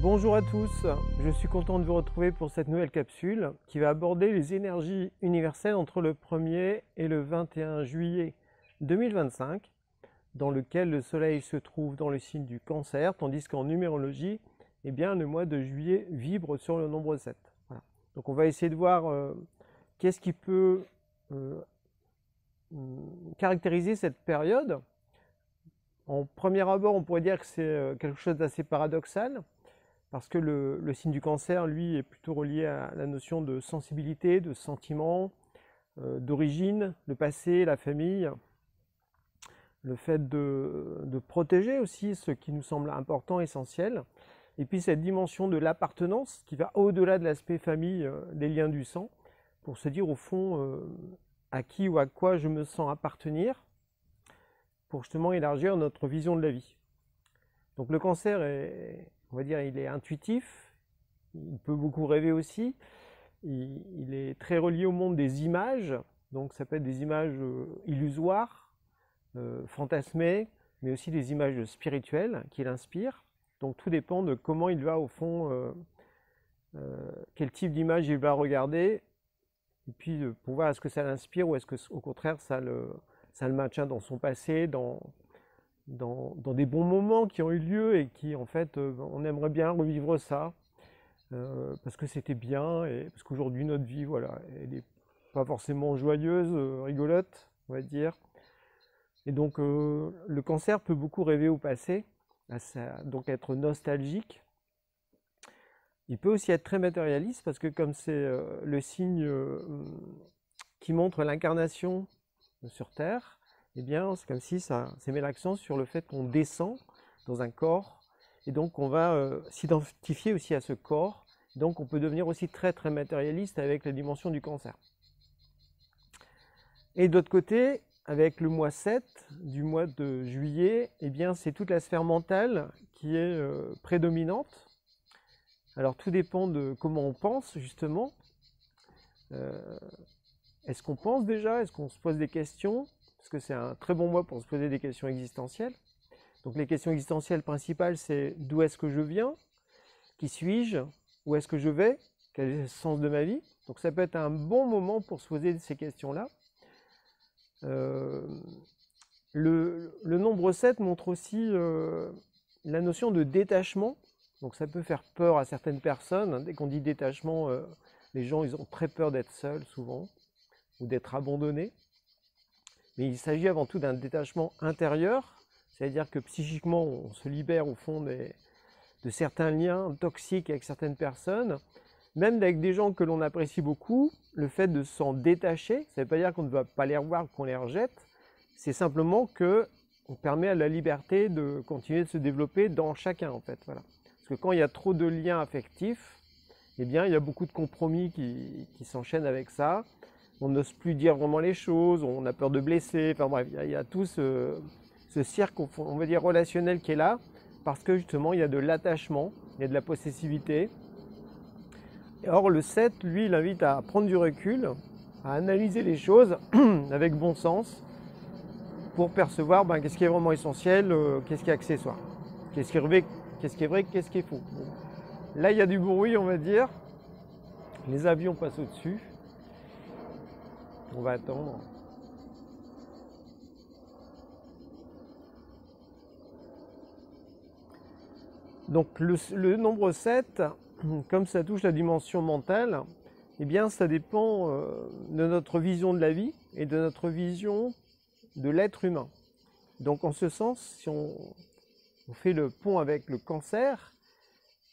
Bonjour à tous, je suis content de vous retrouver pour cette nouvelle capsule qui va aborder les énergies universelles entre le 1er et le 21 juillet 2025, dans lequel le Soleil se trouve dans le signe du Cancer, tandis qu'en numérologie, eh bien, le mois de juillet vibre sur le nombre 7. Voilà. Donc on va essayer de voir qu'est-ce qui peut caractériser cette période. En premier abord, on pourrait dire que c'est quelque chose d'assez paradoxal, parce que le signe du Cancer, lui, est plutôt relié à la notion de sensibilité, de sentiment, d'origine, le passé, la famille, le fait de protéger aussi ce qui nous semble important, essentiel, et puis cette dimension de l'appartenance qui va au-delà de l'aspect famille, des liens du sang, pour se dire au fond à qui ou à quoi je me sens appartenir, pour justement élargir notre vision de la vie. Donc le Cancer on va dire, il est intuitif, il peut beaucoup rêver aussi, il est très relié au monde des images, donc ça peut être des images illusoires, fantasmées, mais aussi des images spirituelles qu'il inspire. Donc tout dépend de comment il va au fond, quel type d'image il va regarder, et puis pour voir est-ce que ça l'inspire ou est-ce qu'au contraire ça le maintient dans son passé, dans des bons moments qui ont eu lieu et qui en fait on aimerait bien revivre ça parce que c'était bien et parce qu'aujourd'hui notre vie voilà elle n'est pas forcément joyeuse, rigolote on va dire, et donc le Cancer peut beaucoup rêver au passé, donc être nostalgique. Il peut aussi être très matérialiste parce que comme c'est le signe qui montre l'incarnation sur Terre, eh bien, c'est comme si ça met l'accent sur le fait qu'on descend dans un corps, et donc on va s'identifier aussi à ce corps, donc on peut devenir aussi très très matérialiste avec la dimension du Cancer. Et d'autre côté, avec le mois 7 du mois de juillet, eh bien c'est toute la sphère mentale qui est prédominante. Alors tout dépend de comment on pense justement. Est-ce qu'on pense déjà? Est-ce qu'on se pose des questions? Parce que c'est un très bon mois pour se poser des questions existentielles. Donc les questions existentielles principales, c'est d'où est-ce que je viens? Qui suis-je? Où est-ce que je vais? Quel est le sens de ma vie? Donc ça peut être un bon moment pour se poser ces questions-là. Le nombre 7 montre aussi la notion de détachement. Donc ça peut faire peur à certaines personnes. Dès qu'on dit détachement, les gens ils ont très peur d'être seuls souvent, ou d'être abandonnés. Mais il s'agit avant tout d'un détachement intérieur, c'est-à-dire que psychiquement, on se libère au fond de certains liens toxiques avec certaines personnes, même avec des gens que l'on apprécie beaucoup. Le fait de s'en détacher, ça ne veut pas dire qu'on ne va pas les revoir, qu'on les rejette, c'est simplement qu'on permet à la liberté de continuer de se développer dans chacun, en fait. Voilà. Parce que quand il y a trop de liens affectifs, eh bien, il y a beaucoup de compromis qui s'enchaînent avec ça. On n'ose plus dire vraiment les choses, on a peur de blesser, enfin bref, il y a tout ce cirque, on va dire, relationnel qui est là, parce que justement, il y a de l'attachement, il y a de la possessivité. Or, le 7, lui, il invite à prendre du recul, à analyser les choses avec bon sens, pour percevoir qu'est-ce qui est vraiment essentiel, qu'est-ce qui est accessoire, qu'est-ce qui est vrai, qu'est-ce qui est faux. Bon. Là, il y a du bruit, on va dire, les avions passent au-dessus. On va attendre. Donc le nombre 7, comme ça touche la dimension mentale, eh bien ça dépend de notre vision de la vie et de notre vision de l'être humain. Donc en ce sens, si on fait le pont avec le Cancer,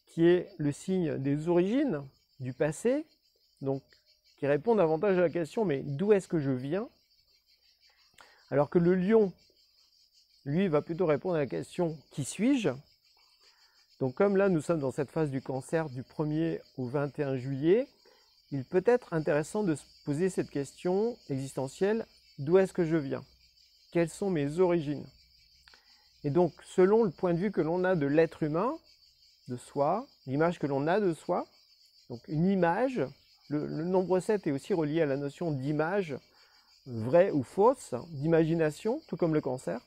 qui est le signe des origines, du passé, donc qui répond davantage à la question, mais d'où est-ce que je viens? Alors que le Lion, lui, va plutôt répondre à la question, qui suis-je? Donc comme là, nous sommes dans cette phase du Cancer du 1er au 21 juillet, il peut être intéressant de se poser cette question existentielle, d'où est-ce que je viens? Quelles sont mes origines? Et donc, selon le point de vue que l'on a de l'être humain, de soi, l'image que l'on a de soi, donc une image, le nombre 7 est aussi relié à la notion d'image, vraie ou fausse, d'imagination, tout comme le Cancer.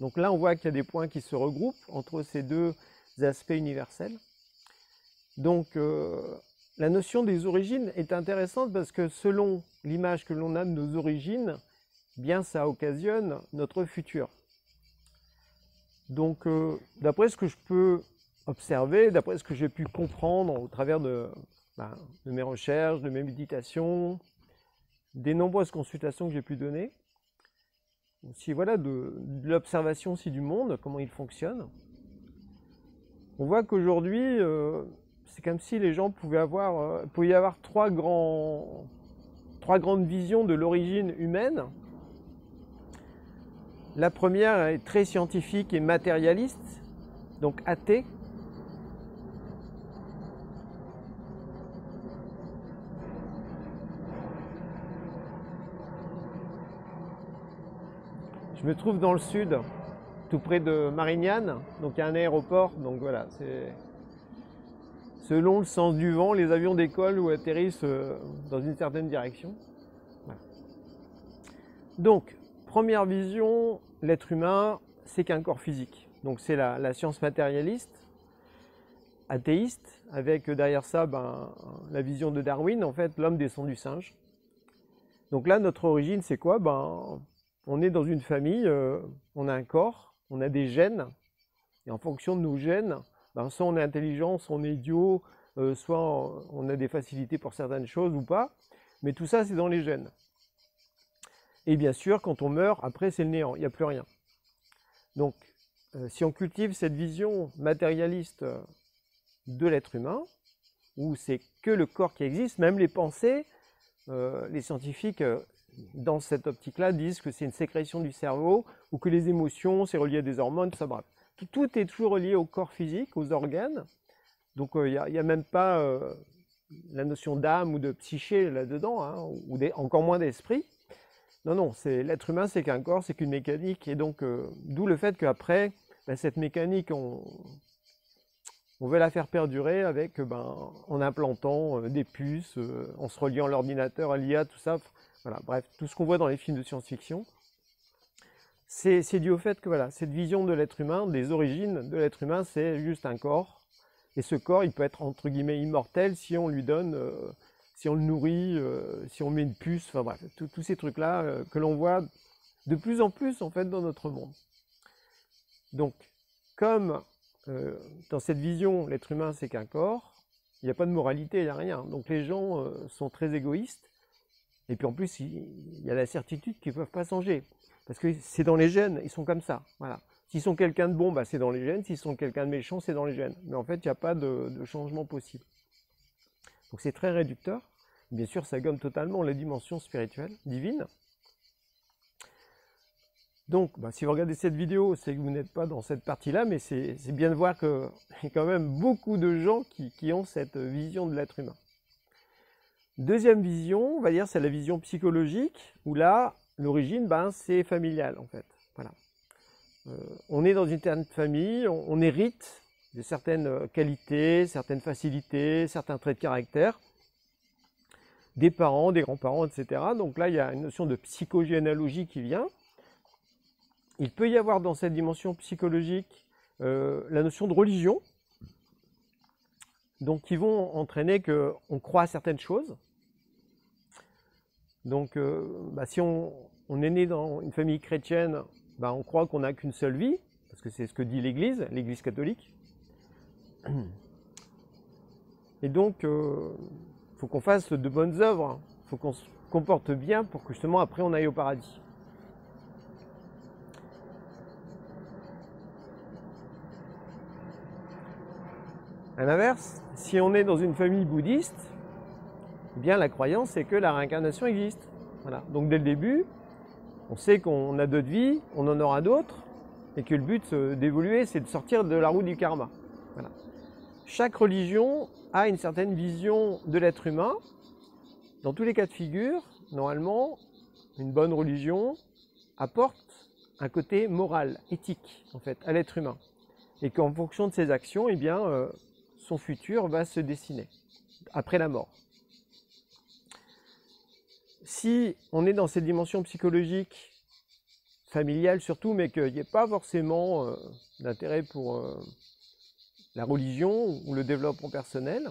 Donc là, on voit qu'il y a des points qui se regroupent entre ces deux aspects universels. Donc, la notion des origines est intéressante parce que selon l'image que l'on a de nos origines, bien ça occasionne notre futur. Donc, d'après ce que je peux observer, d'après ce que j'ai pu comprendre au travers de mes recherches, de mes méditations, des nombreuses consultations que j'ai pu donner, aussi voilà, de l'observation aussi du monde, comment il fonctionne, on voit qu'aujourd'hui, c'est comme si les gens pouvaient y avoir trois grandes visions de l'origine humaine. La première est très scientifique et matérialiste, donc athée. Je me trouve dans le sud, tout près de Marignane, donc il y a un aéroport, donc voilà, c'est selon le sens du vent, les avions décollent ou atterrissent dans une certaine direction. Voilà. Donc, première vision, l'être humain, c'est qu'un corps physique. Donc c'est la science matérialiste, athéiste, avec derrière ça la vision de Darwin, en fait, l'homme descend du singe. Donc là, notre origine, c'est quoi? On est dans une famille, on a un corps, on a des gènes, et en fonction de nos gènes, soit on est intelligent, soit on est idiot, soit on a des facilités pour certaines choses ou pas, mais tout ça, c'est dans les gènes. Et bien sûr, quand on meurt, après, c'est le néant, il n'y a plus rien. Donc, si on cultive cette vision matérialiste de l'être humain, où c'est que le corps qui existe, même les pensées, les scientifiques, dans cette optique-là, disent que c'est une sécrétion du cerveau, ou que les émotions, c'est relié à des hormones, tout ça, bref. Tout est toujours relié au corps physique, aux organes. Donc il n'y a même pas la notion d'âme ou de psyché là-dedans, hein, ou encore moins d'esprit. Non, l'être humain, c'est qu'un corps, c'est qu'une mécanique. Et donc, d'où le fait qu'après, cette mécanique, on veut la faire perdurer avec, en implantant des puces, en se reliant à l'ordinateur, à l'IA, tout ça. Voilà, bref, tout ce qu'on voit dans les films de science-fiction, c'est dû au fait que voilà, cette vision de l'être humain, des origines de l'être humain, c'est juste un corps. Et ce corps, il peut être entre guillemets immortel si on lui donne, si on le nourrit, si on met une puce, enfin bref, tous ces trucs-là que l'on voit de plus en plus en fait dans notre monde. Donc, comme dans cette vision, l'être humain c'est qu'un corps, il n'y a pas de moralité, il n'y a rien. Donc les gens sont très égoïstes. Et puis en plus, il y a la certitude qu'ils ne peuvent pas changer. Parce que c'est dans les gènes, ils sont comme ça. Voilà. S'ils sont quelqu'un de bon, c'est dans les gènes. S'ils sont quelqu'un de méchant, c'est dans les gènes. Mais en fait, il n'y a pas de changement possible. Donc c'est très réducteur. Bien sûr, ça gomme totalement la dimension spirituelle, divine. Donc, si vous regardez cette vidéo, c'est que vous n'êtes pas dans cette partie-là, mais c'est bien de voir qu'il y a quand même beaucoup de gens qui ont cette vision de l'être humain. Deuxième vision, on va dire, c'est la vision psychologique, où là, l'origine, c'est familial, en fait. Voilà. On est dans une certaine famille, on hérite de certaines qualités, certaines facilités, certains traits de caractère, des parents, des grands-parents, etc. Donc là, il y a une notion de psychogénéalogie qui vient. Il peut y avoir dans cette dimension psychologique la notion de religion, donc qui vont entraîner qu'on croit à certaines choses. Donc, si on est né dans une famille chrétienne, on croit qu'on n'a qu'une seule vie, parce que c'est ce que dit l'Église catholique. Et donc, il faut qu'on fasse de bonnes œuvres, il faut qu'on se comporte bien pour que justement après on aille au paradis. À l'inverse, si on est dans une famille bouddhiste, eh bien la croyance c'est que la réincarnation existe. Voilà. Donc dès le début, on sait qu'on a d'autres vies, on en aura d'autres, et que le but d'évoluer, c'est de sortir de la roue du karma. Voilà. Chaque religion a une certaine vision de l'être humain. Dans tous les cas de figure, normalement, une bonne religion apporte un côté moral, éthique, en fait, à l'être humain. Et qu'en fonction de ses actions, eh bien, son futur va se dessiner après la mort. Si on est dans cette dimension psychologique, familiale surtout, mais qu'il n'y ait pas forcément d'intérêt pour la religion ou le développement personnel,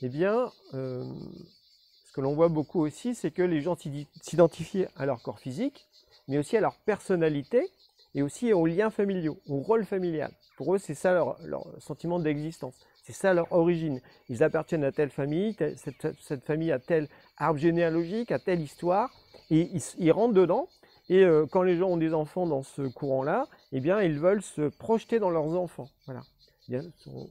eh bien, ce que l'on voit beaucoup aussi, c'est que les gens s'identifient à leur corps physique, mais aussi à leur personnalité, et aussi aux liens familiaux, au rôle familial. Pour eux, c'est ça leur sentiment d'existence, c'est ça leur origine. Ils appartiennent à telle famille, cette famille a tel arbre généalogique, a telle histoire, et ils rentrent dedans. Et quand les gens ont des enfants dans ce courant-là, eh bien, ils veulent se projeter dans leurs enfants. Voilà.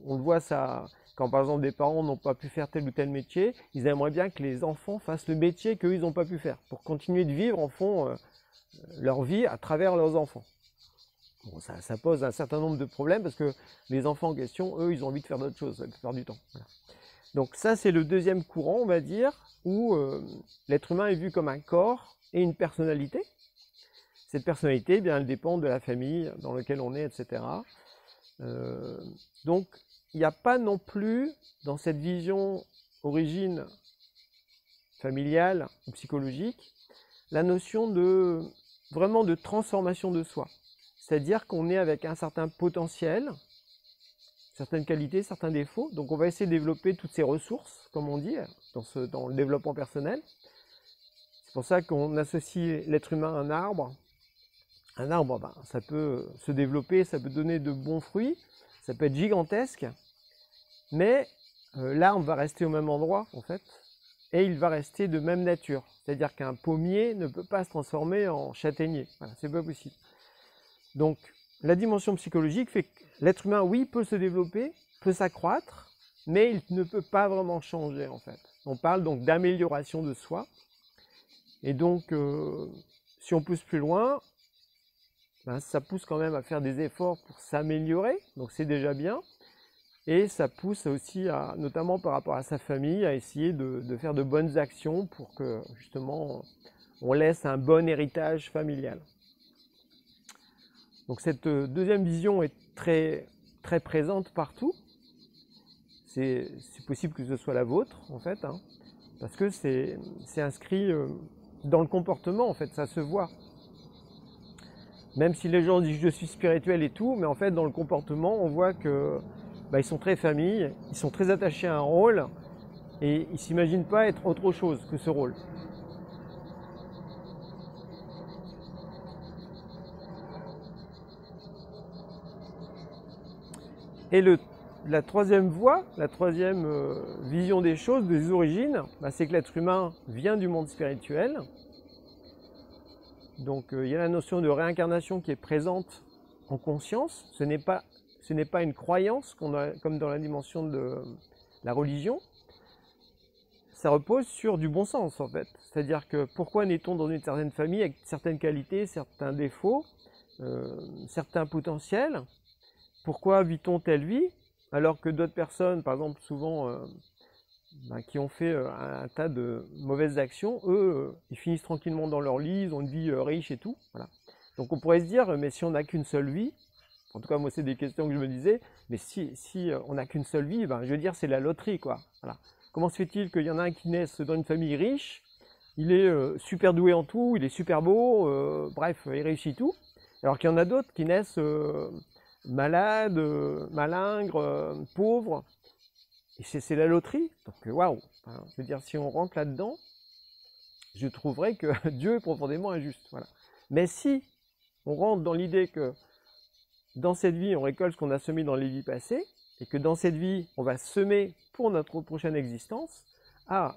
On le voit ça quand, par exemple, des parents n'ont pas pu faire tel ou tel métier. Ils aimeraient bien que les enfants fassent le métier qu'eux, ils n'ont pas pu faire, pour continuer de vivre en fond leur vie à travers leurs enfants. Bon, ça pose un certain nombre de problèmes parce que les enfants en question, eux, ils ont envie de faire d'autres choses la plupart du temps. Voilà. Donc ça, c'est le deuxième courant, on va dire, où l'être humain est vu comme un corps et une personnalité. Cette personnalité, eh bien, elle dépend de la famille dans laquelle on est, etc. Donc, il n'y a pas non plus, dans cette vision origine familiale ou psychologique, la notion vraiment de transformation de soi. C'est-à-dire qu'on est avec un certain potentiel, certaines qualités, certains défauts. Donc, on va essayer de développer toutes ces ressources, comme on dit, dans le développement personnel. C'est pour ça qu'on associe l'être humain à un arbre. Un arbre, ben, ça peut se développer, ça peut donner de bons fruits, ça peut être gigantesque, mais l'arbre va rester au même endroit, en fait, et il va rester de même nature. C'est-à-dire qu'un pommier ne peut pas se transformer en châtaignier. Voilà, c'est pas possible. Donc, la dimension psychologique fait que l'être humain, oui, peut se développer, peut s'accroître, mais il ne peut pas vraiment changer, en fait. On parle donc d'amélioration de soi. Et donc, si on pousse plus loin, ben, ça pousse quand même à faire des efforts pour s'améliorer, donc c'est déjà bien. Et ça pousse aussi, notamment par rapport à sa famille, à essayer de faire de bonnes actions pour que justement on laisse un bon héritage familial. Donc cette deuxième vision est très, très présente partout. C'est possible que ce soit la vôtre en fait, hein, parce que c'est inscrit dans le comportement en fait, ça se voit. Même si les gens disent je suis spirituel et tout, mais en fait dans le comportement on voit que ils sont très famille, ils sont très attachés à un rôle et ils ne s'imaginent pas être autre chose que ce rôle. Et la troisième voie, la troisième vision des choses, des origines, c'est que l'être humain vient du monde spirituel. Donc il y a la notion de réincarnation qui est présente en conscience. Ce n'est pas une croyance comme dans la dimension de la religion. Ça repose sur du bon sens en fait. C'est-à-dire que pourquoi naît-on dans une certaine famille avec certaines qualités, certains défauts, certains potentiels? Pourquoi vit-on telle vie alors que d'autres personnes, par exemple souvent qui ont fait un tas de mauvaises actions, eux, ils finissent tranquillement dans leur lit, ils ont une vie riche et tout. Voilà. Donc on pourrait se dire, mais si on n'a qu'une seule vie, en tout cas moi c'est des questions que je me disais, mais si on n'a qu'une seule vie, je veux dire c'est la loterie quoi. Voilà. Comment se fait-il qu'il y en a un qui naisse dans une famille riche, il est super doué en tout, il est super beau, bref, il réussit tout, alors qu'il y en a d'autres qui naissent malades, malingres, pauvres. Et c'est la loterie, donc waouh, je veux dire, si on rentre là-dedans, je trouverais que Dieu est profondément injuste. Voilà. Mais si on rentre dans l'idée que dans cette vie, on récolte ce qu'on a semé dans les vies passées, et que dans cette vie, on va semer pour notre prochaine existence,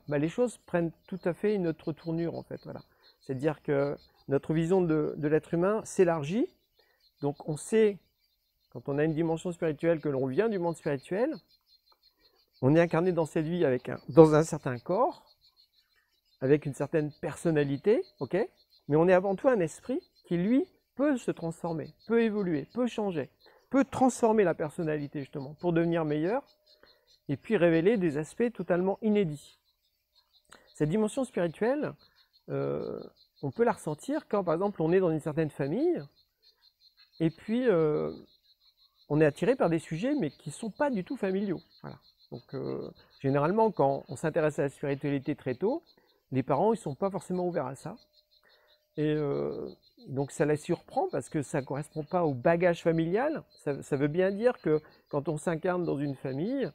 les choses prennent tout à fait une autre tournure en fait. Voilà. C'est-à-dire que notre vision de l'être humain s'élargit, donc on sait, quand on a une dimension spirituelle, que l'on vient du monde spirituel. On est incarné dans cette vie dans un certain corps, avec une certaine personnalité, ok, mais on est avant tout un esprit qui, lui, peut se transformer, peut évoluer, peut changer, peut transformer la personnalité, justement, pour devenir meilleur, et puis révéler des aspects totalement inédits. Cette dimension spirituelle, on peut la ressentir quand, par exemple, on est dans une certaine famille, et puis on est attiré par des sujets, mais qui ne sont pas du tout familiaux. Voilà. Donc, généralement, quand on s'intéresse à la spiritualité très tôt, les parents, ils ne sont pas forcément ouverts à ça. Et donc ça la surprend parce que ça ne correspond pas au bagage familial. Ça veut bien dire que quand on s'incarne dans une famille,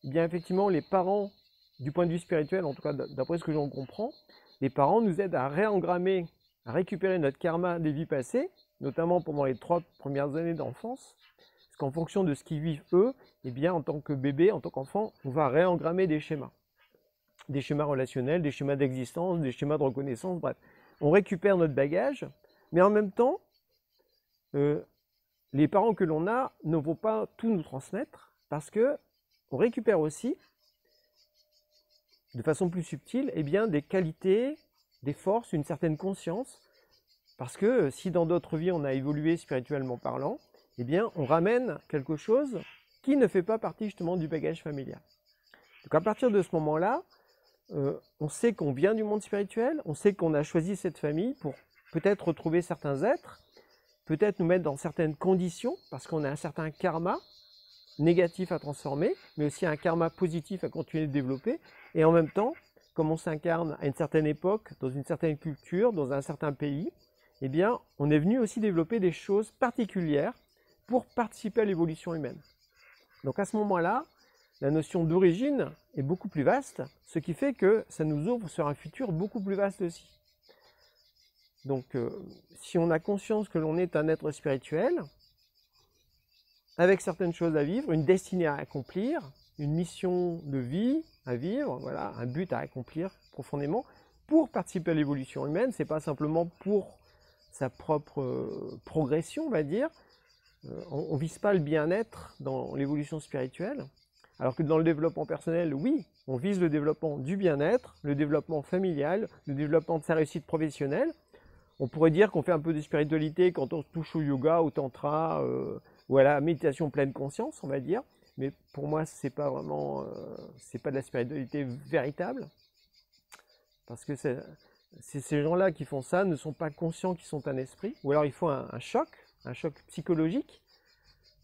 eh bien effectivement les parents, du point de vue spirituel, en tout cas d'après ce que j'en comprends, les parents nous aident à réengrammer, à récupérer notre karma des vies passées, notamment pendant les 3 premières années d'enfance. Parce qu'en fonction de ce qu'ils vivent eux, eh bien en tant que bébé, en tant qu'enfant, on va réengrammer des schémas. Des schémas relationnels, des schémas d'existence, des schémas de reconnaissance, bref. On récupère notre bagage, mais en même temps, les parents que l'on a ne vont pas tout nous transmettre parce que on récupère aussi, de façon plus subtile, eh bien, des qualités, des forces, une certaine conscience, parce que si dans d'autres vies on a évolué spirituellement parlant, eh bien, on ramène quelque chose qui ne fait pas partie justement du bagage familial. Donc à partir de ce moment-là, on sait qu'on vient du monde spirituel, on sait qu'on a choisi cette famille pour peut-être retrouver certains êtres, peut-être nous mettre dans certaines conditions, parce qu'on a un certain karma négatif à transformer, mais aussi un karma positif à continuer de développer, et en même temps, comme on s'incarne à une certaine époque, dans une certaine culture, dans un certain pays, eh bien, on est venu aussi développer des choses particulières pour participer à l'évolution humaine. Donc à ce moment-là, la notion d'origine est beaucoup plus vaste, ce qui fait que ça nous ouvre sur un futur beaucoup plus vaste aussi. Donc, si on a conscience que l'on est un être spirituel, avec certaines choses à vivre, une destinée à accomplir, une mission de vie à vivre, voilà, un but à accomplir profondément, pour participer à l'évolution humaine, c'est pas simplement pour sa propre progression, on va dire. On ne vise pas le bien-être dans l'évolution spirituelle, alors que dans le développement personnel, oui, on vise le développement du bien-être, le développement familial, le développement de sa réussite professionnelle. On pourrait dire qu'on fait un peu de spiritualité quand on touche au yoga, au tantra, ou à la méditation pleine conscience, on va dire. Mais pour moi, c'est pas vraiment, c'est pas de la spiritualité véritable, parce que ces gens-là qui font ça ne sont pas conscients qu'ils sont un esprit, ou alors il faut un choc psychologique.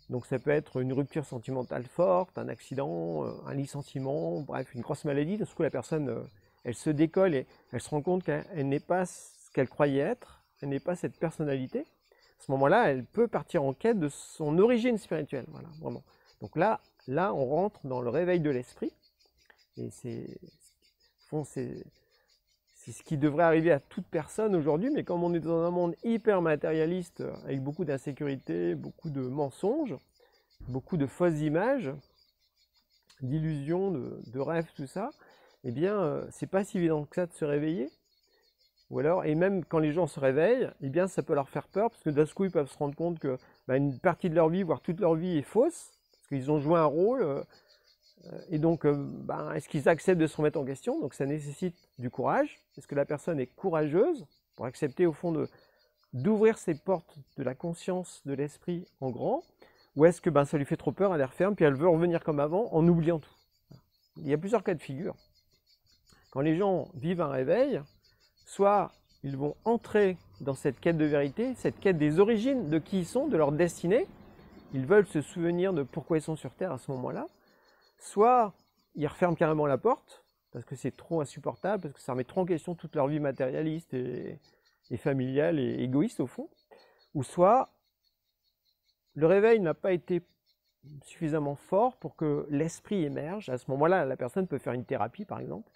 Donc ça peut être une rupture sentimentale forte, un accident, un licenciement, bref, une grosse maladie. D'un coup, la personne, elle se décolle et elle se rend compte qu'elle n'est pas ce qu'elle croyait être, elle n'est pas cette personnalité. À ce moment-là, elle peut partir en quête de son origine spirituelle. Voilà, vraiment. Donc là, on rentre dans le réveil de l'esprit. Et c'est ce qui devrait arriver à toute personne aujourd'hui, mais comme on est dans un monde hyper matérialiste, avec beaucoup d'insécurité, beaucoup de mensonges, beaucoup de fausses images, d'illusions, de rêves, tout ça, eh bien, c'est pas si évident que ça de se réveiller. Ou alors, et même quand les gens se réveillent, eh bien, ça peut leur faire peur, parce que d'un coup, ils peuvent se rendre compte que une partie de leur vie, voire toute leur vie, est fausse, parce qu'ils ont joué un rôle. Et donc, est-ce qu'ils acceptent de se remettre en question? Donc ça nécessite du courage. Est-ce que la personne est courageuse pour accepter au fond d'ouvrir ses portes de la conscience, de l'esprit en grand? Ou est-ce que ça lui fait trop peur, elle les referme, puis elle veut revenir comme avant en oubliant tout? Il y a plusieurs cas de figure. Quand les gens vivent un réveil, soit ils vont entrer dans cette quête de vérité, cette quête des origines, de qui ils sont, de leur destinée. Ils veulent se souvenir de pourquoi ils sont sur Terre à ce moment-là. Soit ils referment carrément la porte, parce que c'est trop insupportable, parce que ça remet trop en question toute leur vie matérialiste et familiale et égoïste au fond. Ou soit le réveil n'a pas été suffisamment fort pour que l'esprit émerge. À ce moment-là, la personne peut faire une thérapie par exemple,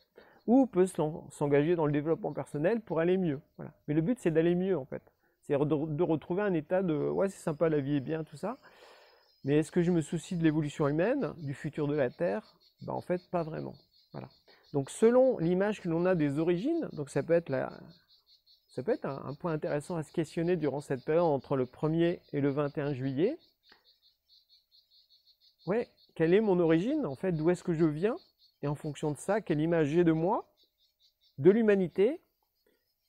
ou peut s'engager dans le développement personnel pour aller mieux. Voilà. Mais le but c'est d'aller mieux en fait. C'est de retrouver un état de « ouais c'est sympa, la vie est bien », tout ça. Mais est-ce que je me soucie de l'évolution humaine, du futur de la Terre? En fait, pas vraiment. Voilà. Donc, selon l'image que l'on a des origines, donc ça peut être un point intéressant à se questionner durant cette période entre le 1er et le 21 juillet. Ouais, quelle est mon origine? En fait, d'où est-ce que je viens? Et en fonction de ça, quelle image j'ai de moi, de l'humanité,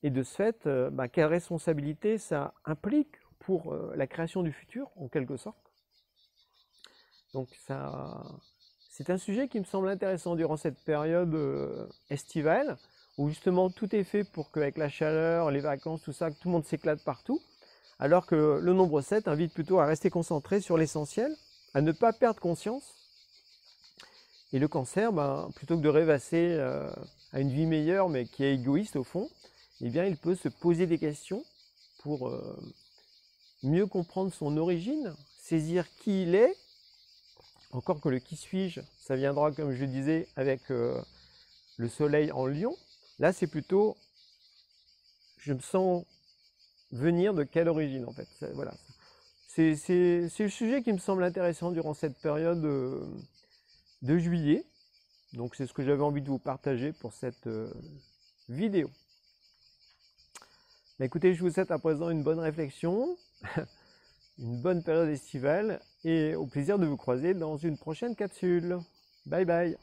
et de ce fait, quelle responsabilité ça implique pour la création du futur, en quelque sorte. Donc c'est un sujet qui me semble intéressant durant cette période estivale, où justement tout est fait pour qu'avec la chaleur, les vacances, tout ça, que tout le monde s'éclate partout, alors que le nombre 7 invite plutôt à rester concentré sur l'essentiel, à ne pas perdre conscience. Et le cancer, plutôt que de rêvasser à une vie meilleure, mais qui est égoïste au fond, eh bien, il peut se poser des questions pour mieux comprendre son origine, saisir qui il est. Encore que le qui suis-je, ça viendra, comme je le disais, avec le soleil en Lion. Là, c'est plutôt, je me sens venir de quelle origine, en fait. Voilà. C'est le sujet qui me semble intéressant durant cette période de juillet. Donc, c'est ce que j'avais envie de vous partager pour cette vidéo. Bah, écoutez, je vous souhaite à présent une bonne réflexion, une bonne période estivale et au plaisir de vous croiser dans une prochaine capsule. Bye bye!